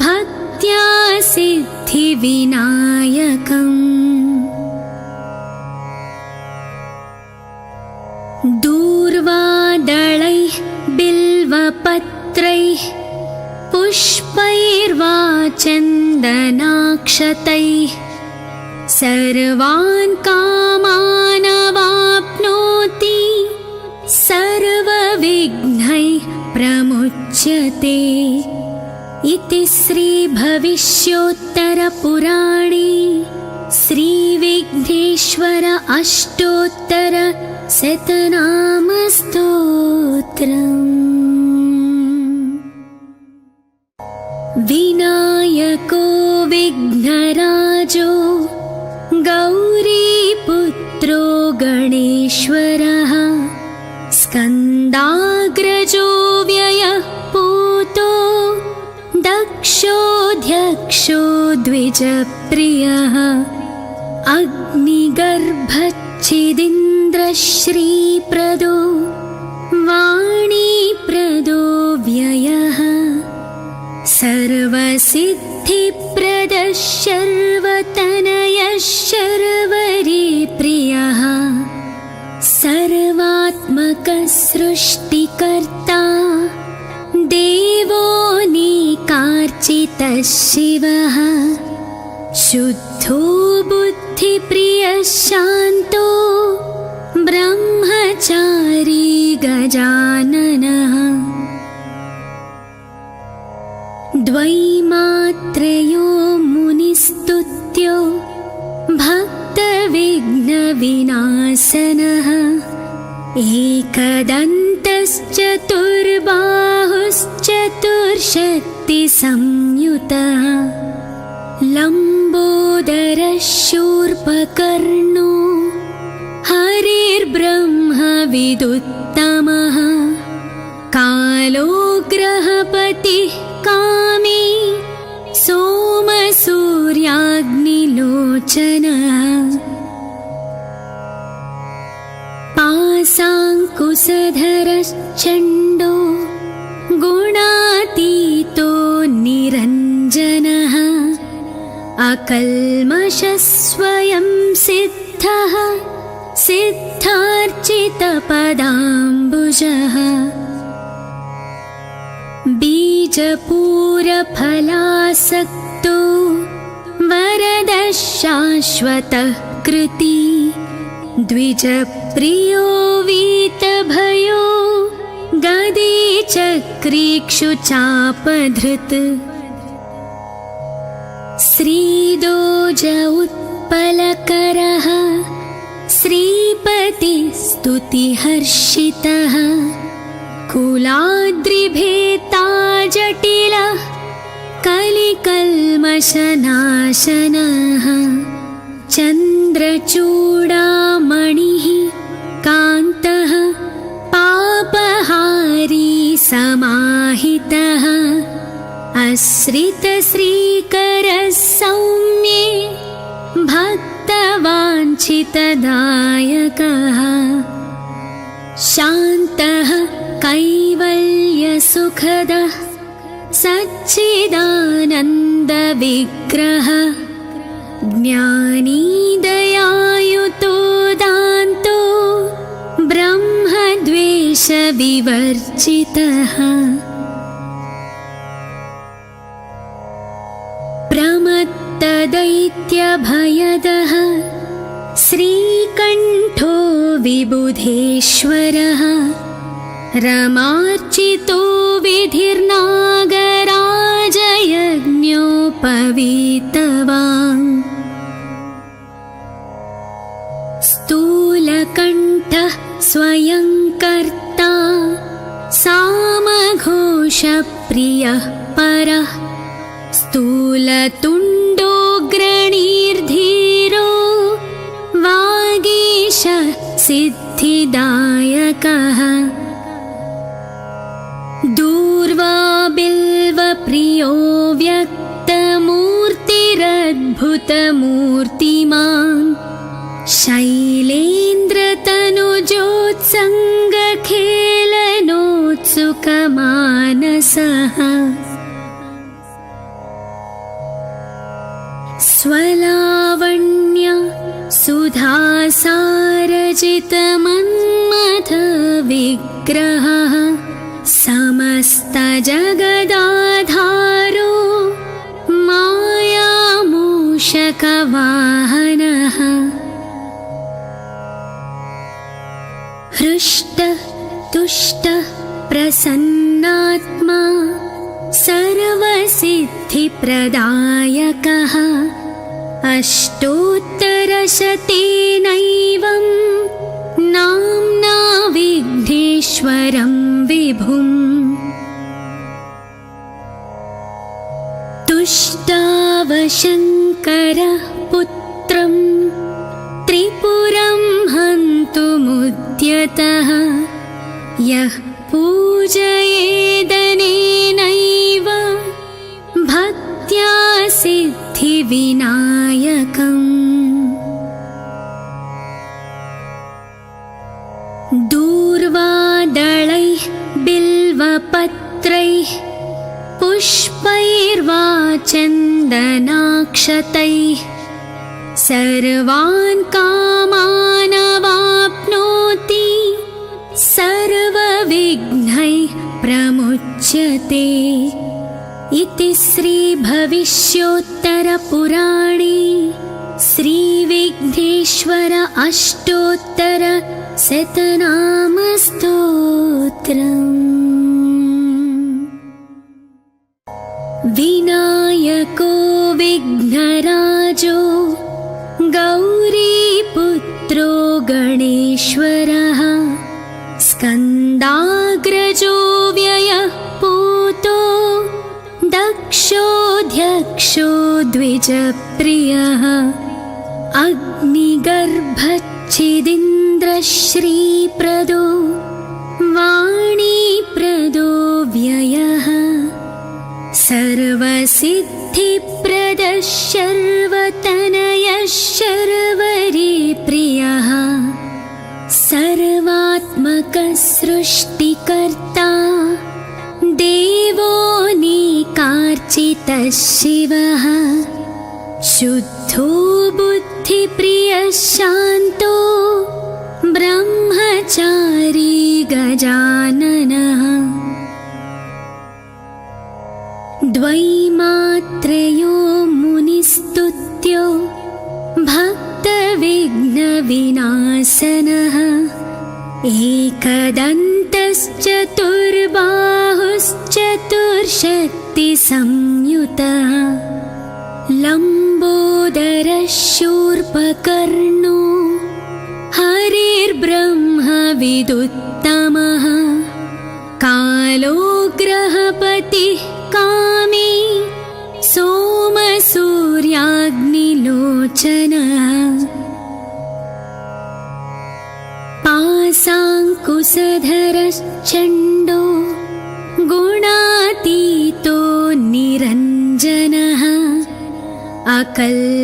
भक्त्या सिद्धिविनायकम् दूर्वादलैः बिल्वपत्रैः पुष्पैर्वा चन्दनाक्षतैः सर्वान् कामानवाप्नोति सर्वविघ्नैः प्रमुच्यते इति श्रीभविष्योत्तरपुराणे श्रीविघ्नेश्वर अष्टोत्तरशतनामस्तोत्रम्। विनायको विघ्नराजो गौरीपुत्रो गणेश्वरः स्कन्दाग्रजो व्ययः पूतो दक्षोऽध्यक्षो द्विजप्रियः अग्निगर्भच्छिदिन्द्रश्रीप्रदो वाणीप्रदो व्ययः सर्वसिद्धिप्रदः शर्वतनयः शर्वरीप्रियः सर्वात्मकः सृष्टिकर्ता देवोऽनेकार्चितः शिवः शुद्धो बुद्धिप्रियः शान्तो ब्रह्मचारी गजाननः द्वैमात्रयो मुनिस्तुत्यो भक्तविघ्नविनाशनः एकदन्तश्चतुर्बाहुश्चतुर्शक्तिसंयुतः लम्बोदरः शूर्पकर्णो हरिर्ब्रह्मविदुत्तमः कालो ग्रहपतिः कामी सोमसूर्याग्निलोचनः पाशाङ्कुशधरश्चण्डो गुणातीतो निरञ्जनः अकल्मषः स्वयं सिद्धः सिद्धार्चितपदाम्बुजः बीजपूरफलासक्तो वरदः शाश्वतः कृती द्विजप्रियो वीतभयो गदे चक्रीक्षुचापधृत् श्रीदोज उत्पलकरः श्रीपतिस्तुतिहर्षितः कुलाद्रिभेत्ताजटिलः कलिकल्मषनाशनः चन्द्रचूडामणिः कान्तः पापहारी समाहितः आश्रितश्रीकरः सौम्ये भक्तवाञ्छितदायकः शान्तः कैवल्यसुखदः सच्चिदानन्दविग्रहः ज्ञानी दयायुतो दान्तो ब्रह्मद्वेषविवर्जितः प्रमत्तदैत्यभयदः श्रीकण्ठो विबुधेश्वरः रमार्चितो विधिर्नागराजयज्ञोपवीतवान् स्थूलकण्ठः स्वयं कर्ता सामघोषप्रियः परः स्थूलतुण्डोऽग्रणीर्धीरो वागीश सिद्धिदायकः दूर्वाबिल्वप्रियो व्यक्तमूर्तिरद्भुतमूर्तिमान् शैलेन्द्रतनुजोत्सङ्गखेलनोत्सुकमानसः स्वलावण्य सुधासारजितमन्मथविग्रहः समस्तजगदाधारो मायामूषकवाहनः हृष्टः तुष्टः प्रसन्नात्मा सर्वसिद्धिप्रदायकः अष्टोत्तरशतेनैवं नाम्ना विघ्नेश्वरं विभुम् तुष्टावशङ्करः पुत्रं त्रिपुरं हन्तुमुद्यतः यः पूजयेदनेनैव भक्त्या सिद्धिविनायकम् दूर्वादलैः बिल्वपत्रैः पुष्पैर्वा चन्दनाक्षतैः सर्वान् कामानवाप्नोति सर्वविघ्नैः प्रमुच्यते इति श्रीभविष्योत्तरपुराणे श्रीविघ्नेश्वर अष्टोत्तर शतनामस्तोत्रम्। विनायको विघ्नराजो गौरीपुत्रो गणेश्वरः स्कन्दाग्रजो व्ययः पूतो दक्षोऽध्यक्षो द्विजप्रियः अग्निगर्भच्छिदिन्द्रश्रीप्रदो वाणीप्रदो व्ययः सर्वसिद्धिप्रदः शर्वतनयः शर्वरीप्रियः सर्वात्मकः सृष्टिकर्ता देवोऽनेकार्चितः शिवः शुद्धो बुद्धिप्रियः शान्तो ब्रह्मचारी गजाननः द्वैमात्रयो मुनिस्तुत्यो भक्तविघ्नविनाशनः एकदन्तः वक्रतुण्डश्चतुर्बाहुश्चतुर्शक्तिसंयुतः लम्बोदरशूर्पकर्णो हरिर्ब्रह्म विदुत्तमः कालो ग्रहपतिः कामी सोमसूर्याग्निलोचनः पासाङ्कुशधरश्चण्डो गुणातीतो निरञ्जनः अकल्मषस्वयं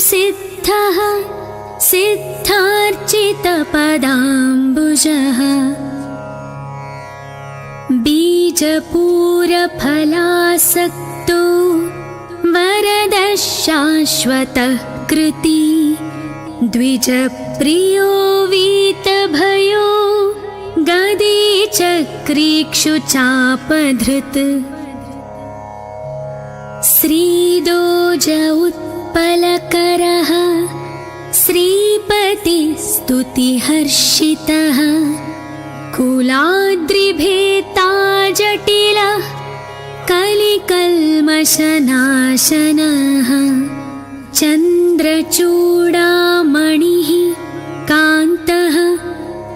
सिद्धः सिद्धार्चितपदाम्बुजः बीजपूरफलासक्तो वरदः शाश्वतः कृती द्विजप्रियो वीतभयो गदीचक्रीक्षुचापधृत् श्रीदोज उत्पलकरः श्रीपतिस्तुतिहर्षितः कुलाद्रिभेता जटिलः कलिकल्मषनाशनः चन्द्रचूडामणिः कान्तः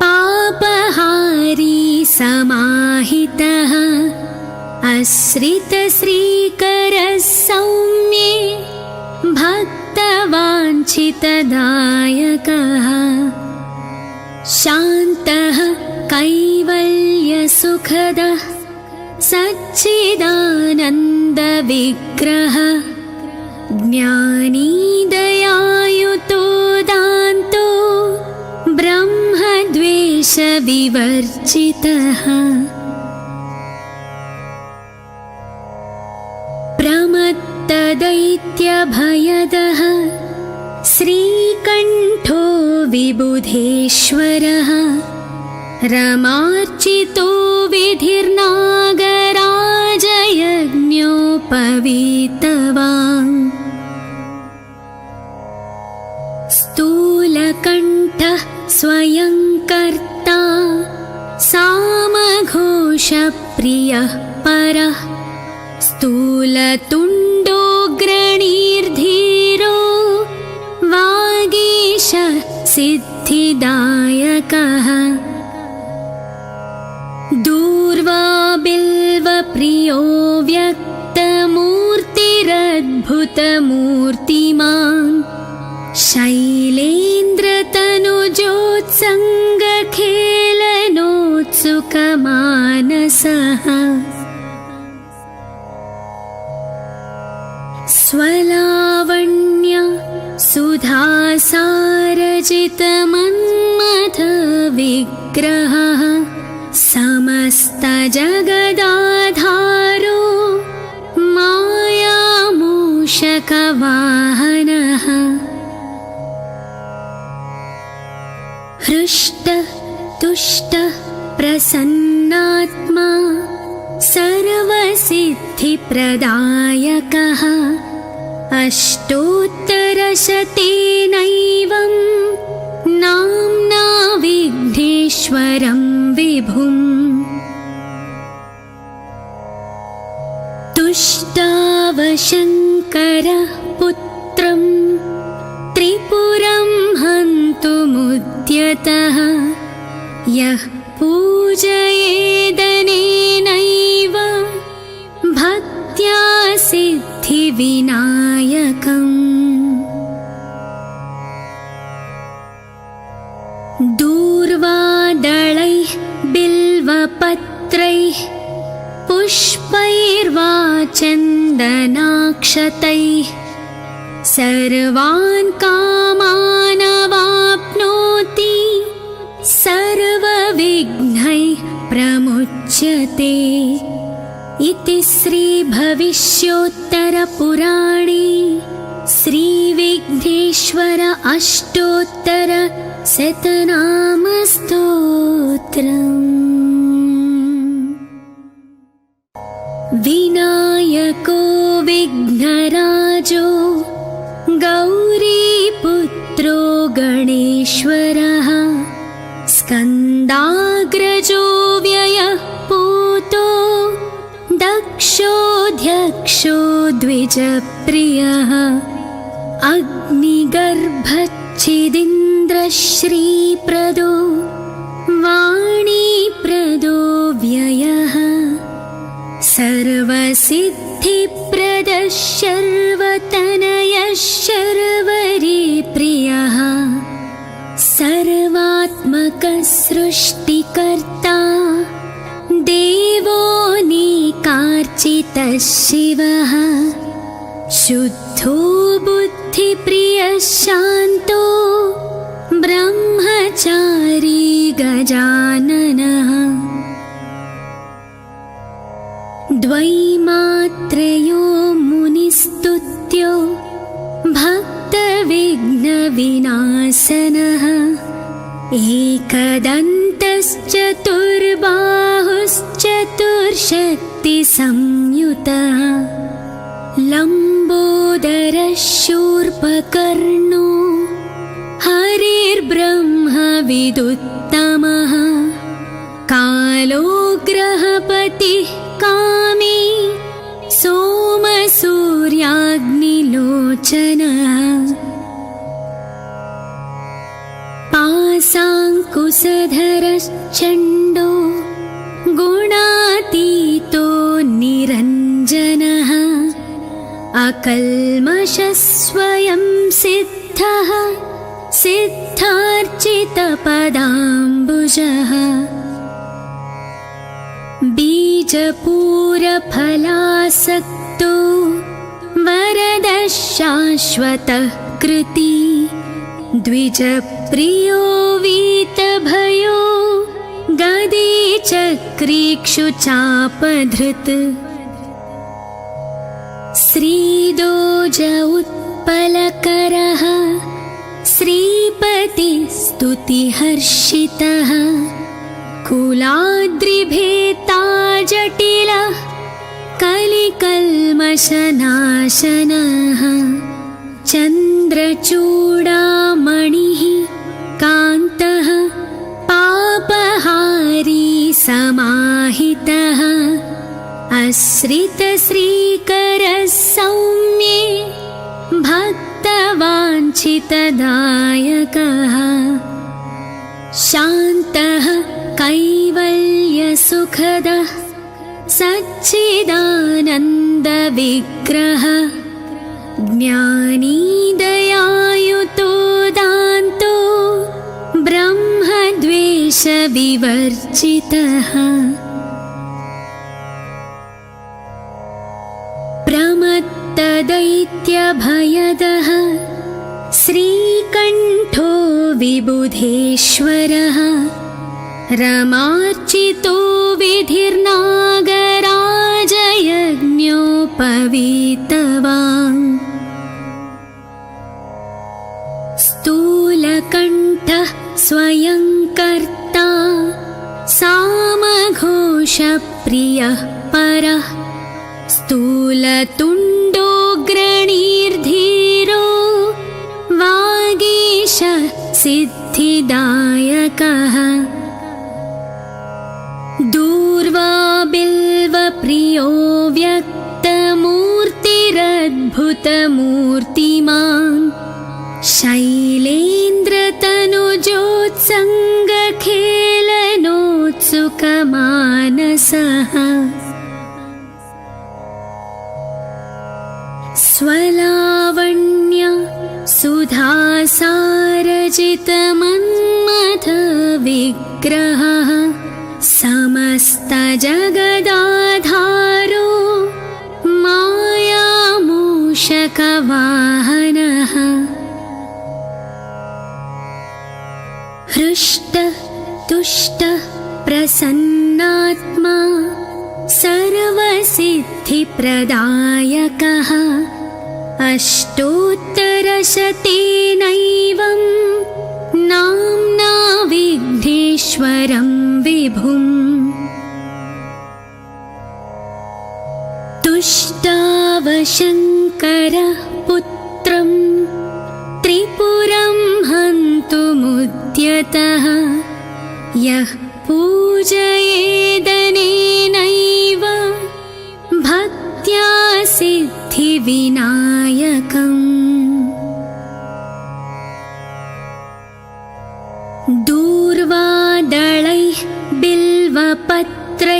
पापहारी समाहितः आश्रितश्रीकरः सौम्ये भक्तवाञ्छितदायकः शान्तः कैवल्यसुखदः सच्चिदानन्दविग्रहः ज्ञानी दयायुतो दान्तो ब्रह्मद्वेषविवर्जितः प्रमत्तदैत्यभयदः श्रीकण्ठो विबुधेश्वरः रमार्चितो विधिर्नागराजयज्ञोपवीतवान् स्थूलकण्ठः स्वयं कर्ता सामघोषप्रियः परः स्थूलतुण्डोऽग्रणीर्धीरो वागीश सिद्धिदायकः दूर्वाबिल्वप्रियो व्यक्तमूर्तिरद्भुतमूर्तिमान् शैलेन्द्रतनुजोत्सङ्गखेलनोत्सुकमानसः स्वलावण्य सुधासारजितमन्मथविग्रहः समस्तजगदाधारो मायामूषकवाहनः हृष्टः तुष्टः प्रसन्नात्मा सर्वसिद्धिप्रदायकः अष्टोत्तरशतेनैवं नाम्ना विघ्नेश्वरं विभुम् तुष्टावशङ्करः पुत्रं त्रिपुरं हन्तुमुद्यतः यः पूजयेदनेनैव भक्त्या सिद्धिविनायकम् दूर्वादलैः बिल्वपत्रैः पुष्पैर्वा चन्दनाक्षतैः सर्वान् कामानवाप्नोति सर्वविघ्नैः प्रमुच्यते इति श्रीभविष्योत्तरपुराणे श्रीविघ्नेश्वर अष्टोत्तर शतनामस्तोत्रम्। विनायको विघ्नराजो गौरीपुत्रो गणेश्वरः स्कन्दाग्रगदाधरो वर्षोऽध्यक्षो द्विजप्रियः अग्निगर्भच्छिदिन्द्रश्रीप्रदो वाणीप्रदो व्ययः सर्वसिद्धिप्रदः शर्वतनयः शर्वरीप्रियः सर्वात्मकः सृष्टिकर्ता देवोऽनेकार्चितः शिवः शुद्धो बुद्धिप्रियः शान्तो ब्रह्मचारी गजाननः द्वैमात्रयो मुनिस्तुत्यो भक्तविघ्नविनाशनः एकदन्तश्चतुर्बाहुश्चतुर्शक्तिसंयुतः लम्बोदरः शूर्पकर्णो हरिर्ब्रह्मविदुत्तमः कालो ग्रहपतिः कामी सोमसूर्याग्निलोचनः पाशाङ्कुशधरश्चण्डो गुणातीतो निरञ्जनः अकल्मषः स्वयं सिद्धः सिद्धार्चितपदाम्बुजः बीजपूरफलासक्तो वरदः शाश्वतः कृती द्विजप्रियो वीतभयो गदीचक्रीक्षुचापधृत् श्रीदोज उत्पलकरः श्रीपतिस्तुतिहर्षितः कुलाद्रिभेता जटिलः कलिकल्मषनाशनः चन्द्रचूडामणिः कान्तः पापहारी समाहितः आश्रितश्रीकरः सौम्ये भक्तवाञ्छितदायकः शान्तः कैवल्यसुखदः सच्चिदानन्दविग्रहः ज्ञानी दयायुतो दान्तो ब्रह्मद्वेषविवर्जितः प्रमत्तदैत्यभयदः श्रीकण्ठो विबुधेश्वरः रमार्चितो विधिर्नागराजयज्ञोपवीतवान् स्थूलकण्ठः स्वयं कर्ता सामघोषप्रियः परः स्थूलतुण्डोऽग्रणीर्धीरो वागीशः सिद्धिदायकः दूर्वाबिल्वप्रियो व्यक्तमूर्तिरद्भुतमूर्तिमान् शैलेन्द्रतनुजोत्सङ्गखेलनोत्सुकमानसः स्वलावण्य सुधासारजितमन्मथविग्रहः समस्तजगदाधारो मायामूषकवाहनः हृष्टः तुष्टः प्रसन्नात्मा सर्वसिद्धिप्रदायकः अष्टोत्तरशतेनैवं नाम्ना विघ्नेश्वरं विभुम् तुष्टावशङ्करः पुत्रं त्रिपुरं हन्तुमुद्यतः यः पूजयेदनेनैव भक्तिः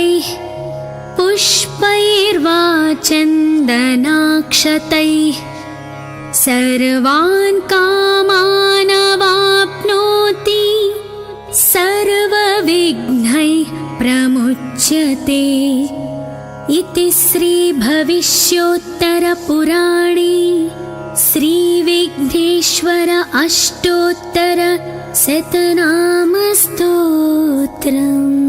पुष्पैः पुष्पैर्वा चन्दनाक्षतैः सर्वान् कामानवाप्नोति सर्वविघ्नैः प्रमुच्यते इति श्रीभविष्योत्तरपुराणे श्रीविघ्नेश्वर अष्टोत्तरशतनामस्तोत्रम्।